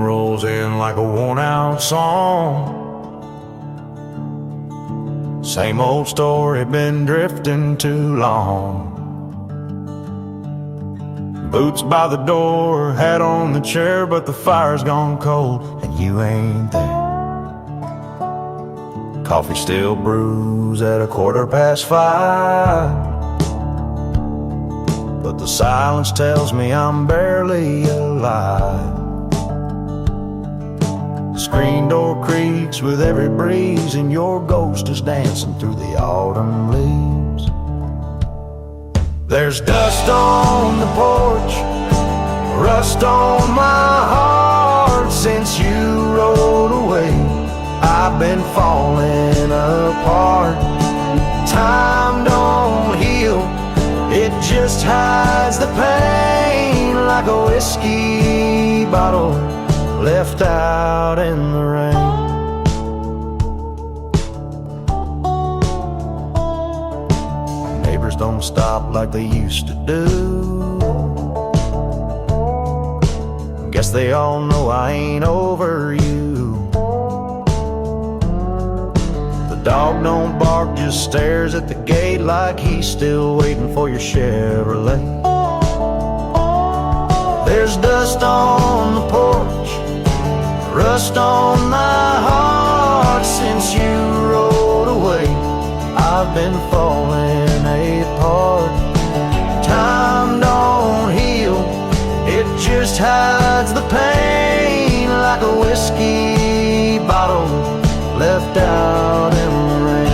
rolls in like a worn-out song. Same old story, been drifting too long. Boots by the door, hat on the chair, but the fire's gone cold and you ain't there. Coffee still brews at 5:15, but the silence tells me I'm barely alive. The screen door creaks with every breeze, and your ghost is dancing through the autumn leaves. There's dust on the porch, rust on my heart. Since you rode away, I've been falling apart. Time don't heal, it just hides the pain, like a whiskey bottle left out in the rain. Neighbors don't stop like they used to do. Guess they all know I ain't over you. The dog don't bark, just stares at the gate like he's still waiting for your Chevrolet. There's dust on the porch, rust on my heart. Since you rode away, I've been falling apart. Time don't heal, it just hides the pain, like a whiskey bottle left out in the rain.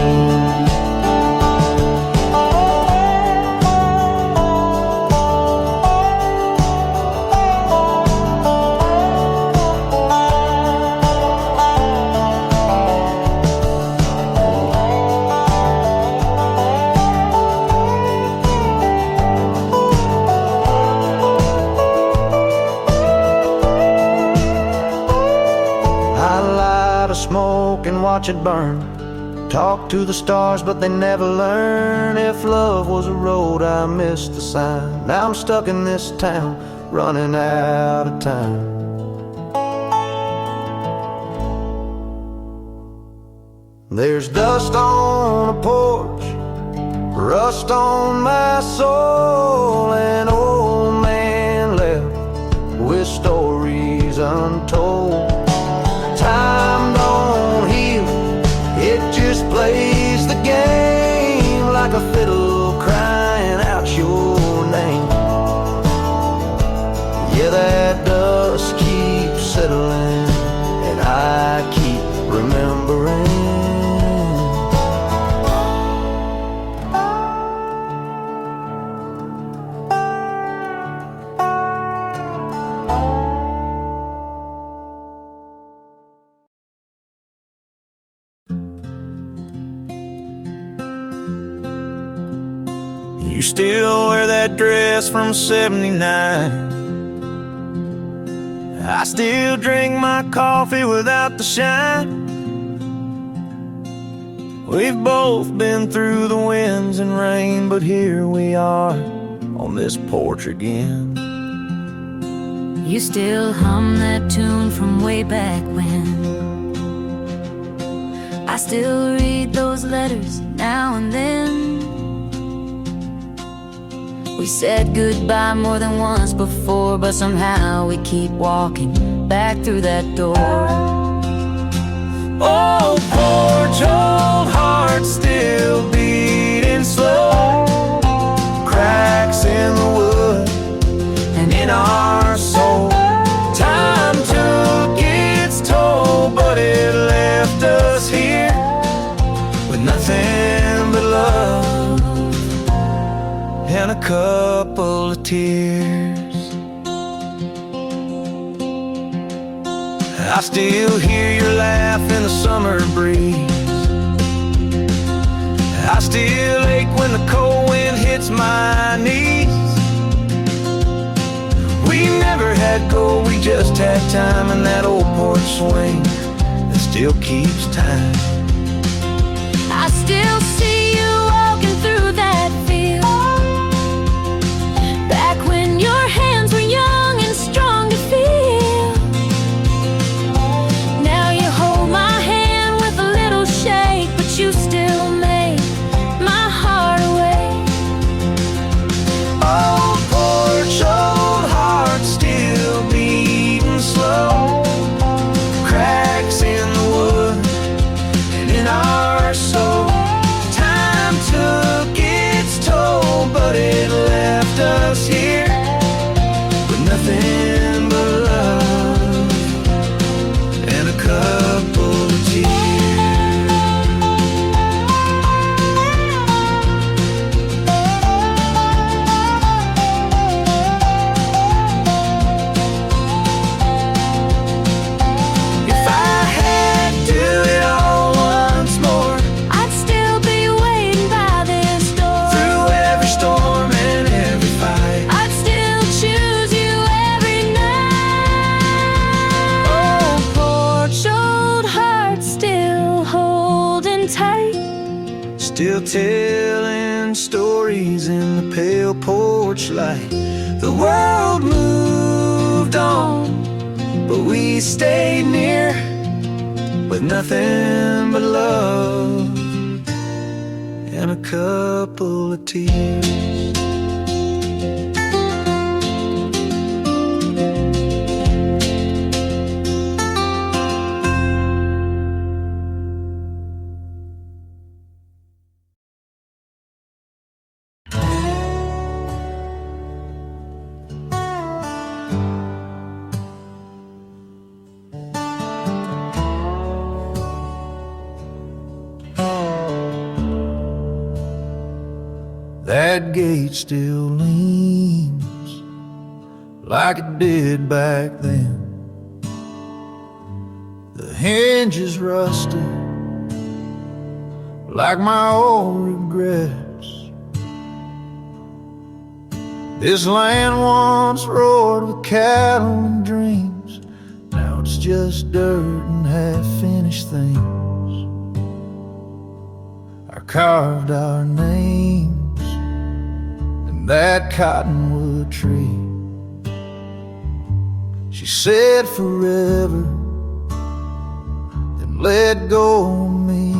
Smoke and watch it burn. Talk to the stars, but they never learn. If love was a road, I missed the sign. Now I'm stuck in this town, running out of time. There's dust on the porch, rust on my soul. An old man left with stories untold. Time don't heal, it just plays the game, like a fiddle crying out your name. Yeah, that dust keeps settling, and I keep remembering. You still wear that dress from '79. I still drink my coffee without the shine. We've both been through the winds and rain, but here we are on this porch again. You still hum that tune from way back when. I still read those letters now and then. We said goodbye more than once before, but somehow we keep walking back through that door. Old porch, old heart still beating slow. Cracks in the wood and in our soul. Time took its toll, but it left us here with nothing but love and a couple of tears. I still hear your laugh in the summer breeze. I still ache when the cold wind hits my knees. We never had gold, we just had time, and that old porch swing that still keeps time. I still see you walking through that field, back when your hands were young and strong to feel. stories in the pale porch light. The world moved on, but we stayed near, with nothing but love and a couple of tears. That gate still leans like it did back then. The hinge is rusted like my old regrets. This land once roared with cattle and dreams. Now it's just dirt and half-finished things. I carved our names that cottonwood tree. She said forever, then let go of me.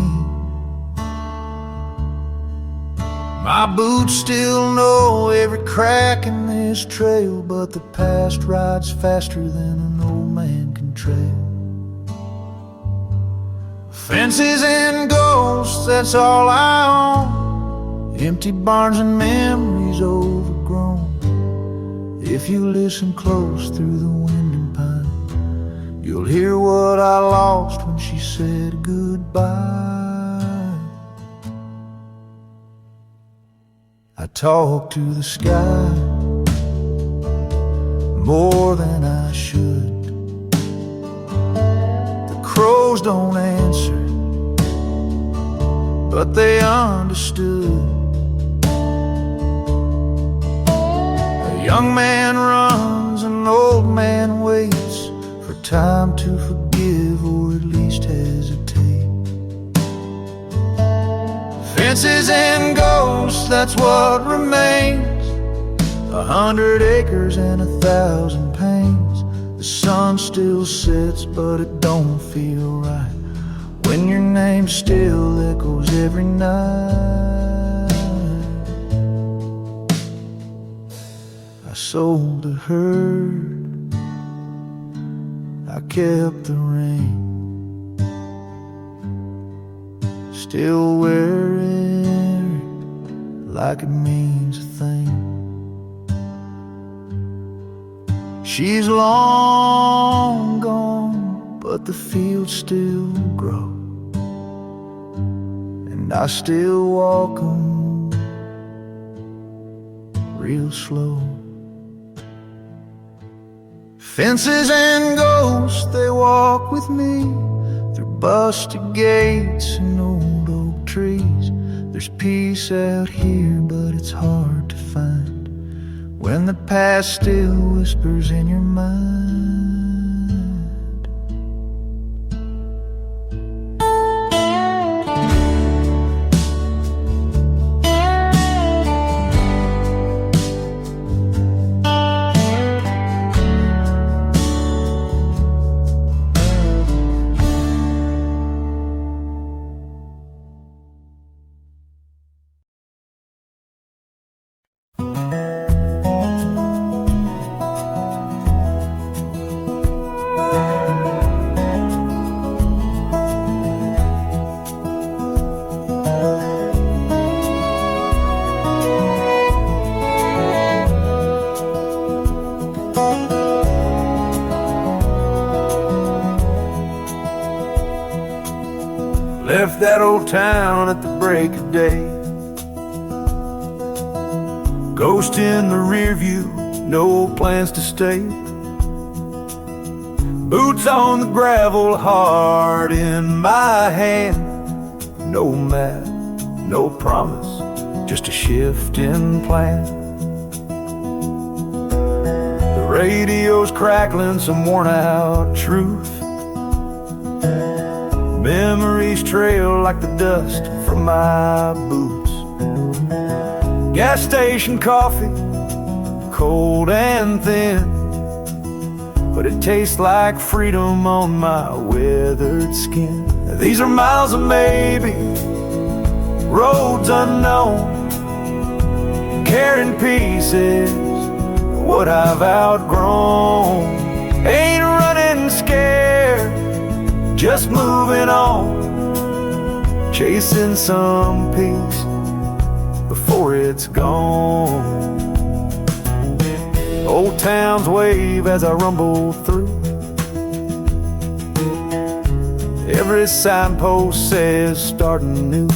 My boots still know every crack in this trail, but the past rides faster than an old man can trail. Fences and ghosts, that's all I own. Empty barns and memories overgrown. If you listen close through the wind and pine, you'll hear what I lost when she said goodbye. I talk to the sky more than I should. The crows don't answer, but they understood. A young man runs, an old man waits for time to forgive or at least hesitate. Fences and ghosts, that's what remains. 100 acres and 1,000 pains. The sun still sets, but it don't feel right when your name still echoes every night. I sold a herd, I kept the ring, still wearing it like it means a thing. She's long gone, but the fields still grow, and I still walk 'em real slow. Fences and ghosts, they walk with me through busted gates and old oak trees. There's peace out here, but it's hard to find when the past still whispers in your mind. Left that old town at the break of day. Ghost in the rear view, no plans to stay. Boots on the gravel, heart in my hand. No map, no promise, just a shift in plan. The radio's crackling some worn out truth. Memories trail like the dust from my boots. Gas station coffee, cold and thin, but it tastes like freedom on my weathered skin. These are miles of maybe, roads unknown, carrying pieces of what I've outgrown. Ain't running scared, just moving on, chasing some peace before it's gone. Old towns wave as I rumble through. Every signpost says starting new.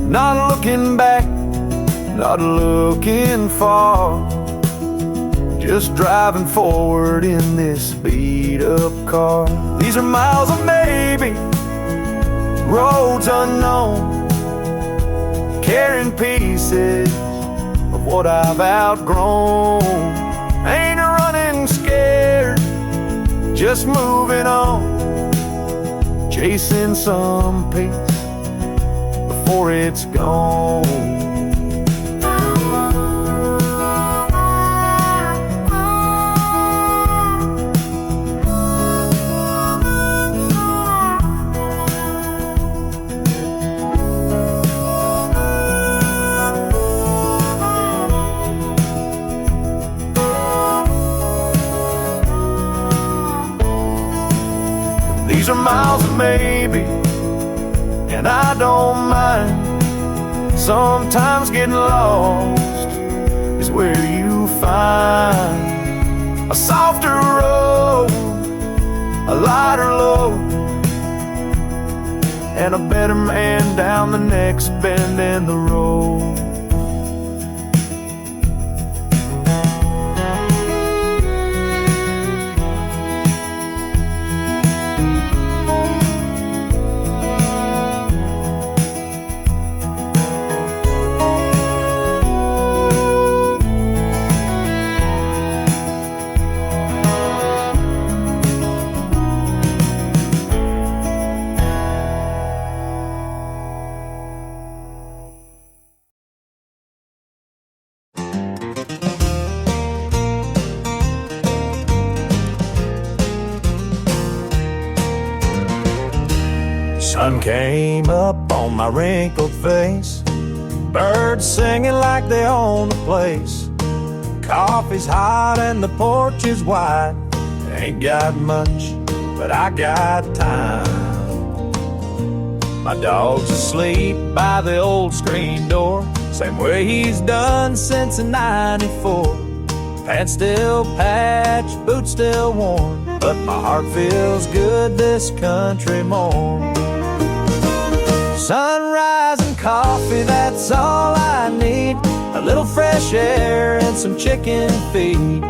Not looking back, not looking far, just driving forward in this beat-up car. These are miles of maybe, roads unknown, carrying pieces of what I've outgrown. Ain't running scared, just moving on, chasing some peace before it's gone. These are miles of maybe, and I don't mind. Sometimes getting lost is where you find a softer road, a lighter load, and a better man down the next bend in the road. Sun came up on my wrinkled face, birds singing like they own the place. Coffee's hot and the porch is wide. Ain't got much, but I got time. My dog's asleep by the old screen door, same way he's done since '94. Pants still patched, boots still worn, but my heart feels good this country morn. Sunrise and coffee, that's all I need. A little fresh air and some chicken feed.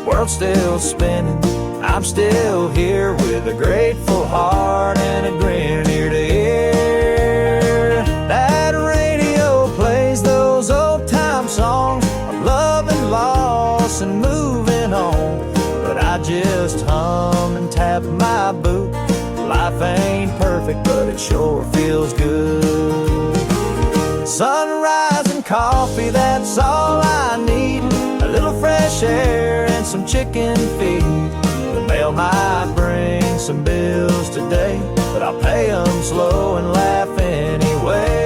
World's still spinning, I'm still here with a grateful heart and a grin ear to ear. That radio plays those old time songs of love and loss and moving on, but I just hum and tap my boot. Life ain't perfect, but it sure feels good. Sunrise and coffee, that's all I need. A little fresh air and some chicken feed. The mail might bring some bills today, but I'll pay them slow and laugh anyway.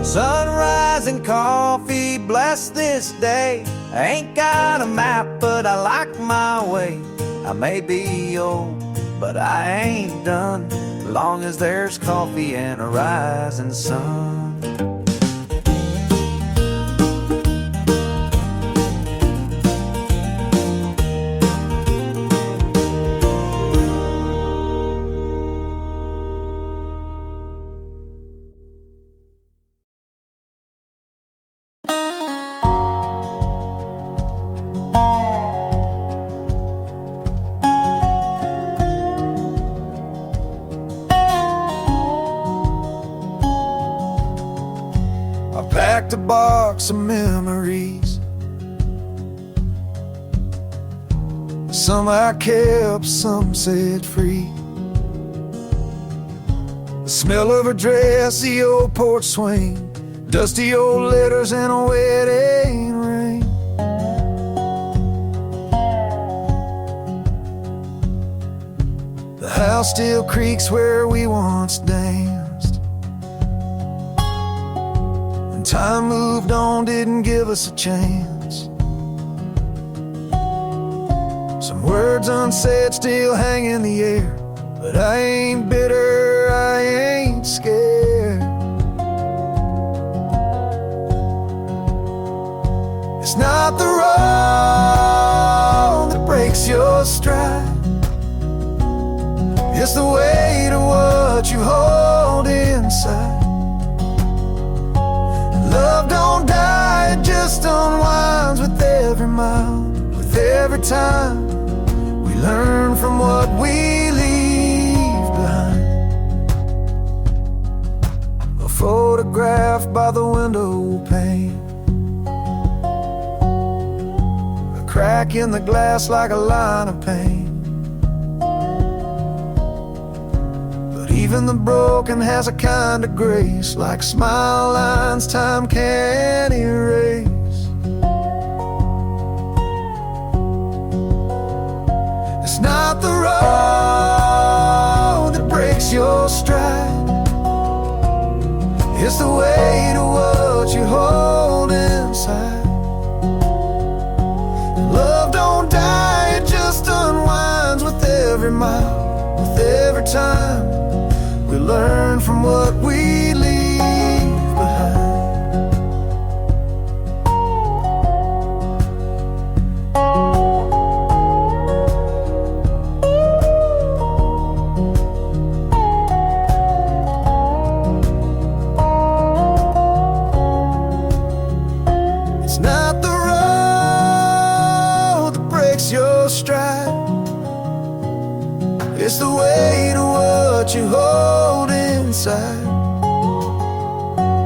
Sunrise and coffee, bless this day. I ain't got a map, but I like my way. I may be old, but I ain't done, long as there's coffee and a rising sun. I packed a box of memories. Some I kept, some set free. The smell of her dress, the old porch swing, dusty old letters and a wedding ring. The house still creaks where we once danced. And time moved on, didn't give us a chance. Some words unsaid still hang in the air, but I ain't bitter, I ain't scared. It's not the road that breaks your stride, it's the weight of what you hold inside. Love don't die, it just unwinds with every mile, with every time we learn from what we leave behind. A photograph by the window pane, a crack in the glass like a line of pain. But even the broken has a kind of grace, like smile lines time can't erase. It's not the road that breaks your stride, it's the weight of what you hold inside. Love don't die, it just unwinds with every mile, with every time we learn from what we leave behind. It's not the road that breaks your stride, it's the weight of what you hold inside.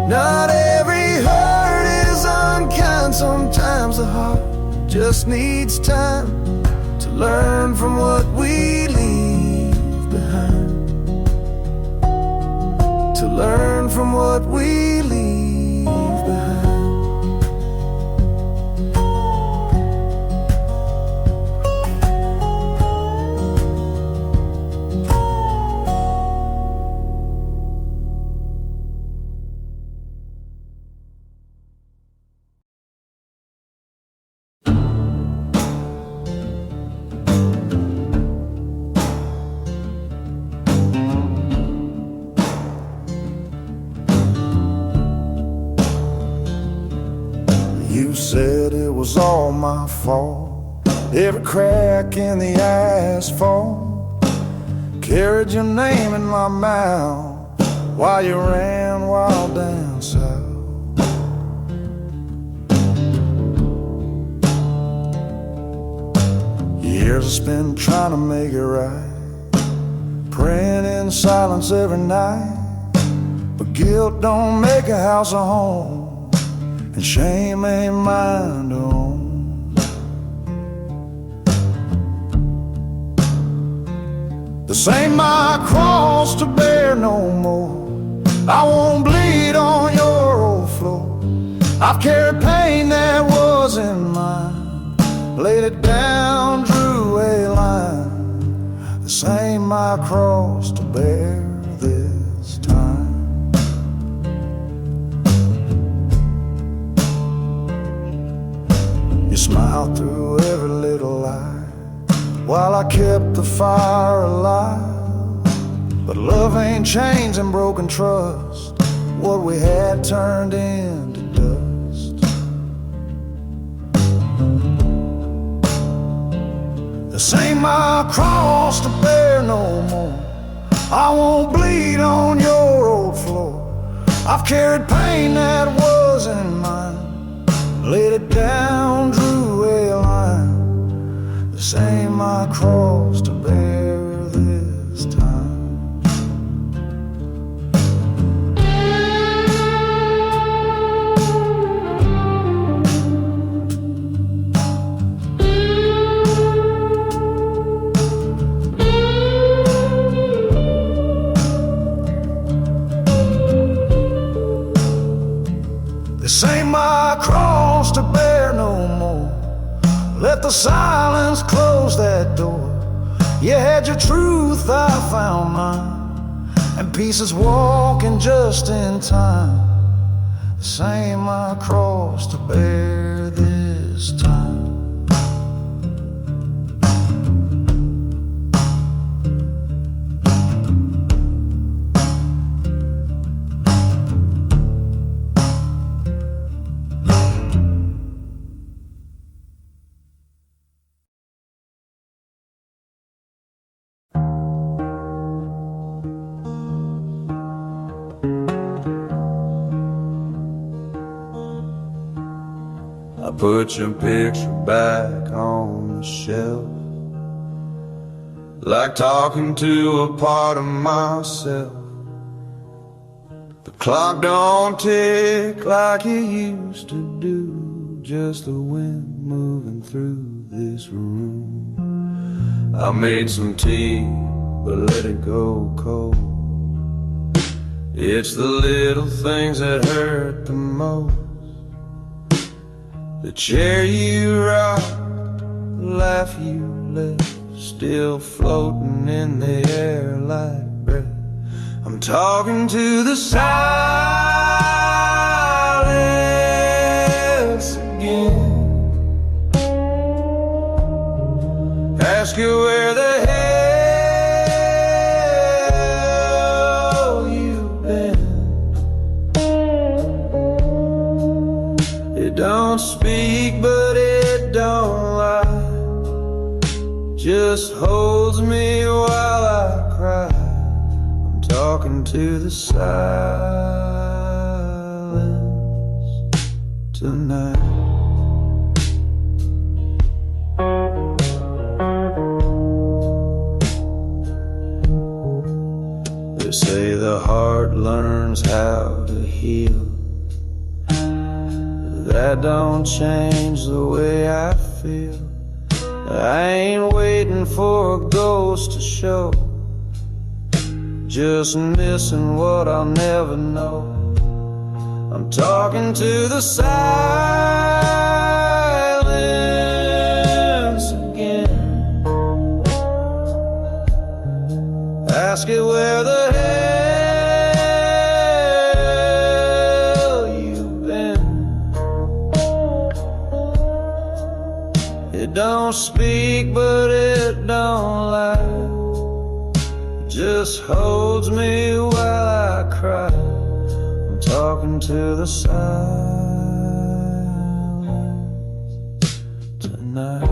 Not every hurt is unkind, sometimes the heart just needs time to learn from what we leave behind, to learn from what we leave behind. You said it was all my fault, every crack in the asphalt, carried your name in my mouth while you ran wild down south. Years I spent trying to make it right, praying in silence every night, but guilt don't make a house a home, and shame ain't mine to own. This ain't my cross to bear no more, I won't bleed on your old floor. I've carried pain that wasn't mine, laid it down, drew a line. This ain't my cross to bear this time. You smiled through every little lie while I kept the fire alive. But love ain't chains and broken trust, what we had turned into dust. This ain't my cross to bear no more, I won't bleed on your old floor. I've carried pain that wasn't mine, laid it down, drew a line. This ain't my cross to bear this time. This ain't my cross to bear no more. Let the silence close that door. You had your truth, I found mine, and peace is walking just in time. This ain't my cross to bear this time. I put your picture back on the shelf, like talking to a part of myself. The clock don't tick like it used to do, just the wind moving through this room. I made some tea, but let it go cold. It's the little things that hurt the most. The chair you rocked, the laugh you left, still floating in the air like breath. I'm talking to the silence again. Ask you where the hell you've been. It don't speak, but it don't lie. Just holds me while I cry. I'm talking to the silence tonight. They say the heart learns how to heal. That don't change the way I feel. I ain't waiting for a ghost to show, just missing what I'll never know. I'm talking to the silence again. Ask it where the hell you've been. It don't speak, but it don't lie. It just holds me while I cry. I'm talking to the silence tonight.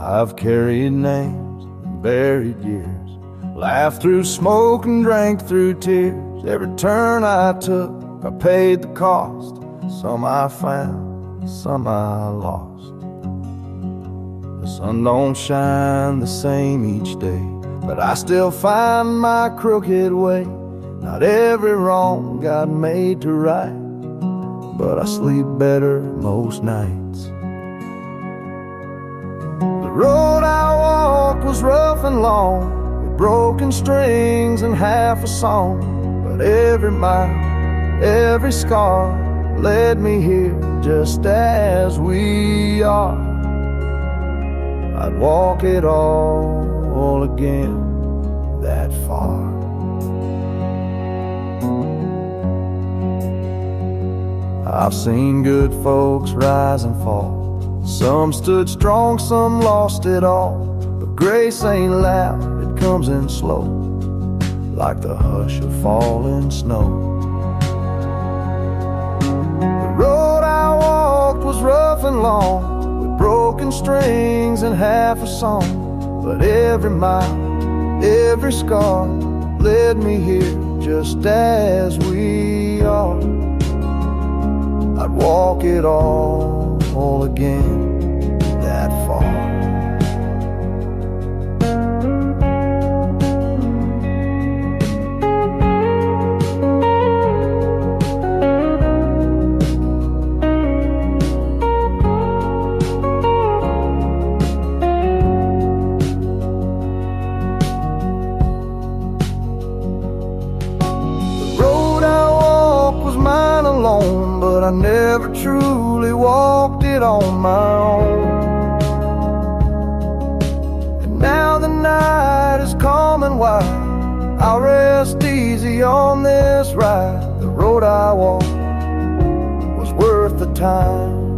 I've carried names and buried years, laughed through smoke and drank through tears. Every turn I took, I paid the cost. Some I found, some I lost. The sun don't shine the same each day, but I still find my crooked way. Not every wrong got made to right, but I sleep better most nights. The road I walked was rough and long, with broken strings and half a song. But every mile, every scar led me here just as we are. I'd walk it all again that far. I've seen good folks rise and fall. Some stood strong, some lost it all. But grace ain't loud, it comes in slow, like the hush of falling snow. The road I walked was rough and long, with broken strings and half a song. But every mile, every scar led me here just as we are. I'd walk it all again that far. But I never truly walked it on my own. And now the night is calm and wide, I'll rest easy on this ride. The road I walked was worth the time.